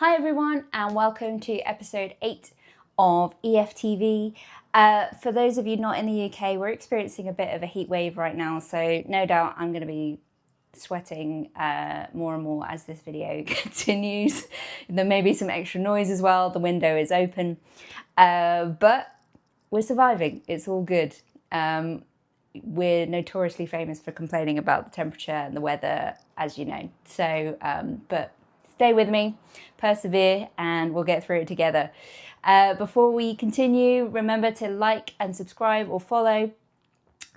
Hi everyone and welcome to episode 8 of EFTV. For those of you not in the UK, we're experiencing a bit of a heat wave right now, so no doubt I'm going to be sweating more and more as this video continues. There may be some extra noise as well, the window is open, but we're surviving, it's all good. We're notoriously famous for complaining about the temperature and the weather, as you know, so but stay with me, persevere, and we'll get through it together. Before we continue, remember to like and subscribe or follow.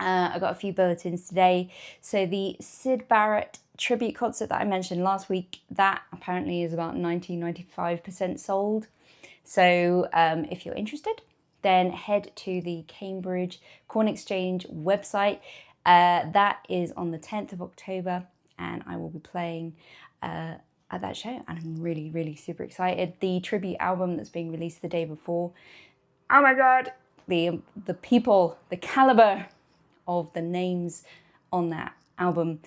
I got a few bulletins today. So the Syd Barrett tribute concert that I mentioned last week, that apparently is about 95% sold. So if you're interested, then head to the Cambridge Corn Exchange website. That is on the 10th of October, and I will be playing at that show, and I'm really super excited. The tribute album that's being released the day before, oh my god, the people, the caliber of the names on that album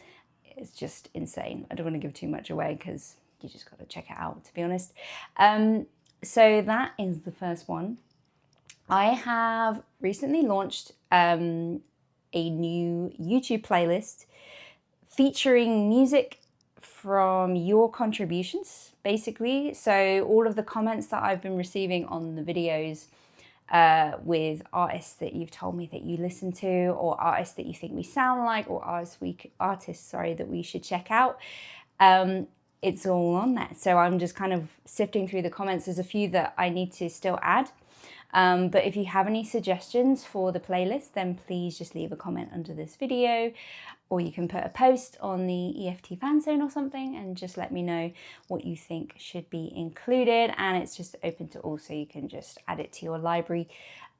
is just insane. I don't want to give too much away because you just got to check it out, to be honest. So that is the first one. I have recently launched a new YouTube playlist featuring music from your contributions, basically. So all of the comments that I've been receiving on the videos with artists that you've told me that you listen to, or artists that you think we sound like, or artists that we should check out. It's all on there. So I'm just kind of sifting through the comments. There's a few that I need to still add. But if you have any suggestions for the playlist, then please just leave a comment under this video, or you can put a post on the EFT fan zone or something and just let me know what you think should be included. And it's just open to all, so you can just add it to your library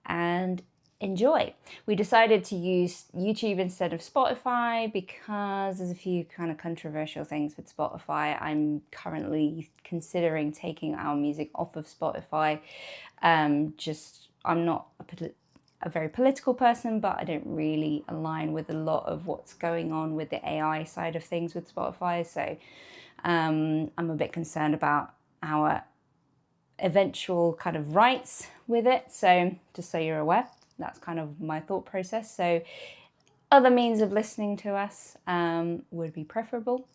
and enjoy. We decided to use YouTube instead of Spotify because there's a few kind of controversial things with Spotify. I'm currently considering taking our music off of Spotify. I'm not a very political person, but I don't really align with a lot of what's going on with the AI side of things with Spotify. So I'm a bit concerned about our eventual kind of rights with it. So just so you're aware, that's kind of my thought process. So other means of listening to us would be preferable.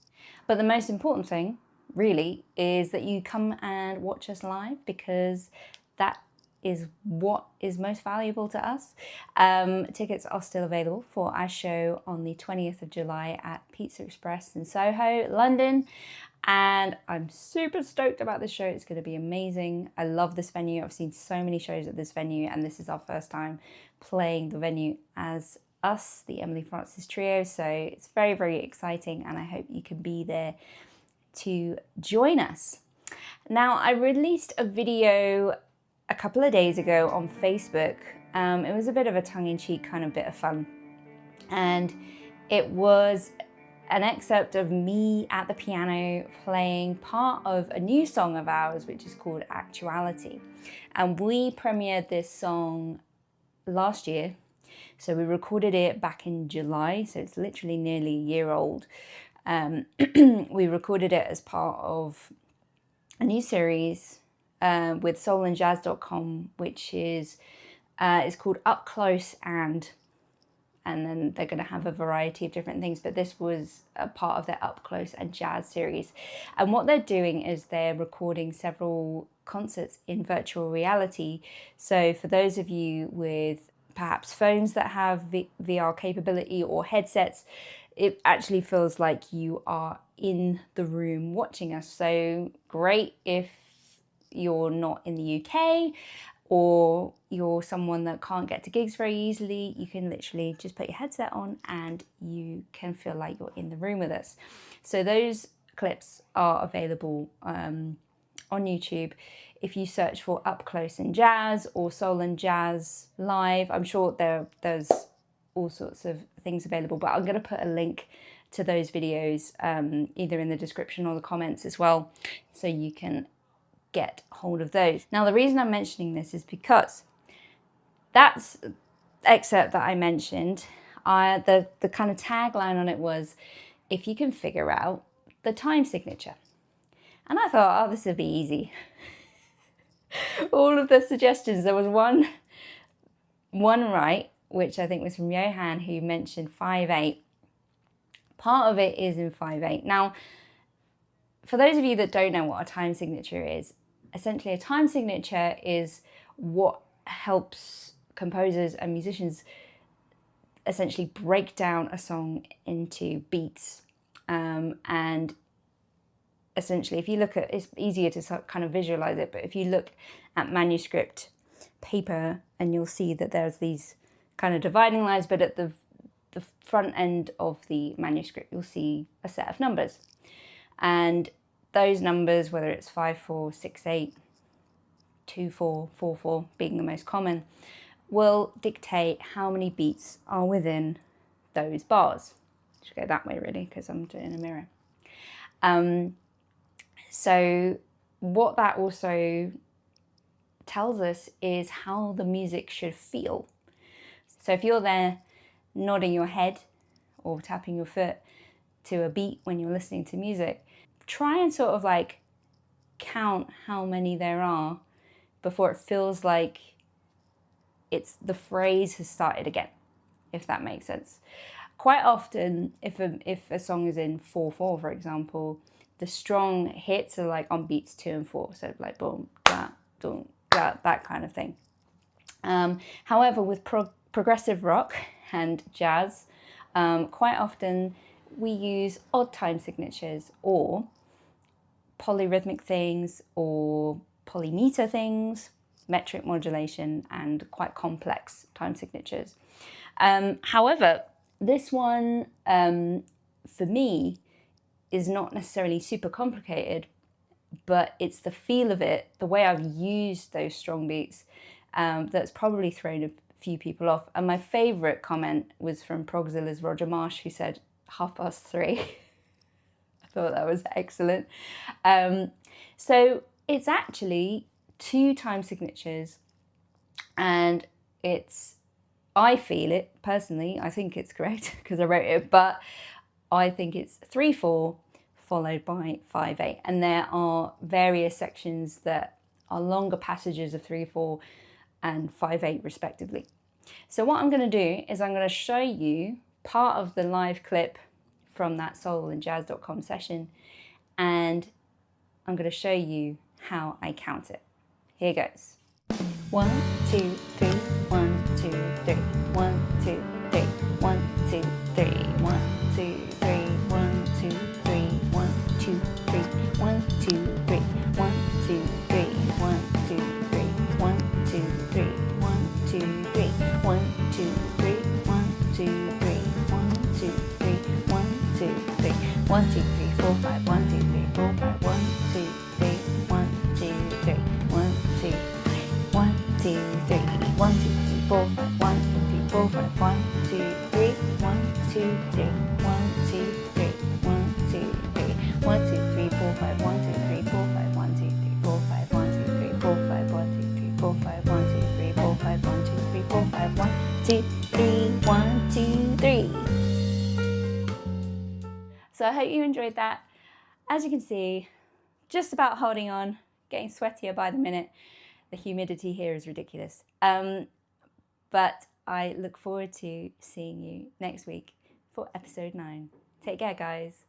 But the most important thing really is that you come and watch us live, because that is what is most valuable to us. Tickets are still available for our show on the 20th of July at Pizza Express in Soho, London. And I'm super stoked about this show. It's going to be amazing. I love this venue. I've seen so many shows at this venue, and this is our first time playing the venue as us, the Emily Francis Trio. So it's very exciting, and I hope you can be there to join us. Now, I released a video a couple of days ago on Facebook. It was a bit of a tongue-in-cheek kind of bit of fun, and it was an excerpt of me at the piano playing part of a new song of ours, which is called Actuality. And we premiered this song last year. So we recorded it back in July, so it's literally nearly a year old. We recorded it as part of a new series with soulandjazz.com, which is called Up Close, and then they're going to have a variety of different things, but this was a part of their Up Close and Jazz series. And what they're doing is they're recording several concerts in virtual reality. So for those of you with perhaps phones that have VR capability or headsets, it actually feels like you are in the room watching us. So great if you're not in the UK, or you're someone that can't get to gigs very easily. You can literally just put your headset on and you can feel like you're in the room with us. So those clips are available on YouTube. If you search for Up Close and Jazz or Soul and Jazz Live, I'm sure there's all sorts of things available, but I'm going to put a link to those videos either in the description or the comments as well, so you can get hold of those. Now, the reason I'm mentioning this is because that's excerpt that I mentioned, the kind of tagline on it was, if you can figure out the time signature. And I thought, oh, this would be easy. All of the suggestions, there was one right, which I think was from Johan, who mentioned 5/8. Part of it is in 5/8. Now, for those of you that don't know what a time signature is, essentially a time signature is what helps composers and musicians essentially break down a song into beats. And essentially, if you look at, it's easier to kind of visualize it, but if you look at manuscript paper, and you'll see that there's these kind of dividing lines, but at the front end of the manuscript, you'll see a set of numbers. And those numbers, whether it's 5/4, 6/8, 2/4, 4/4 being the most common, will dictate how many beats are within those bars. Should go that way really, because I'm doing a mirror. So what that also tells us is how the music should feel. So if you're there nodding your head or tapping your foot to a beat when you're listening to music, try and sort of like count how many there are before it feels like the phrase has started again, if that makes sense. Quite often, if a song is in 4/4, for example, the strong hits are like on beats 2 and 4, so like boom, da, boom, da, that kind of thing. However, with progressive rock and jazz, quite often we use odd time signatures or polyrhythmic things or polymeter things, metric modulation, and quite complex time signatures. However, this one, for me, is not necessarily super complicated, but it's the feel of it, the way I've used those strong beats, that's probably thrown a few people off. And my favourite comment was from Progzilla's Roger Marsh, who said 3:30. I thought that was excellent. So it's actually 2 time signatures, and I feel it personally, I think it's correct because I wrote it, but I think it's 3/4 followed by 5/8. And there are various sections that are longer passages of 3/4 and 5/8 respectively. So what I'm going to do is I'm going to show you part of the live clip from that soulandjazz.com session, and I'm going to show you how I count it. Here goes. 1, 2, 3, 1, 2, 3, 1, 2, 3, 1, 2, 3, 1, 2, 3, 1, 2, 3, 1, 2, 3, 1, 2, 3, 1, 2, 3, 1, 2, 3, 1, 2, 3, 1, 2, 3, 1, 2, 3, 1, 2, 3, 1, 2, 3, 1, 2, 3, 1, 2, 3, 4, 5, 1, 2, 3, 4, 5, 1, 2, 3, 1, 2, 3, 1, 2, 1, 2, 3, 1, 2, 3, 4, 5, 1, 2, 3, 4, 5, 1, 2, 3, 1, 2, 3, 1, 2, 3, 1, 2, 3, 1, 2, 3, 4, 5, 1, 2, 3, 4, 5, 1, 2, 3, 4, 5, 1, 2, 3, 4, 5, 1, 2, 3, 4, 5, 1, 2, 3, 4, 5, 1, 2, 3, 4, 5, 1, 2, 3, 1, 2, 3. So I hope you enjoyed that. As you can see, just about holding on, getting sweatier by the minute. The humidity here is ridiculous. But I look forward to seeing you next week for episode 9. Take care, guys.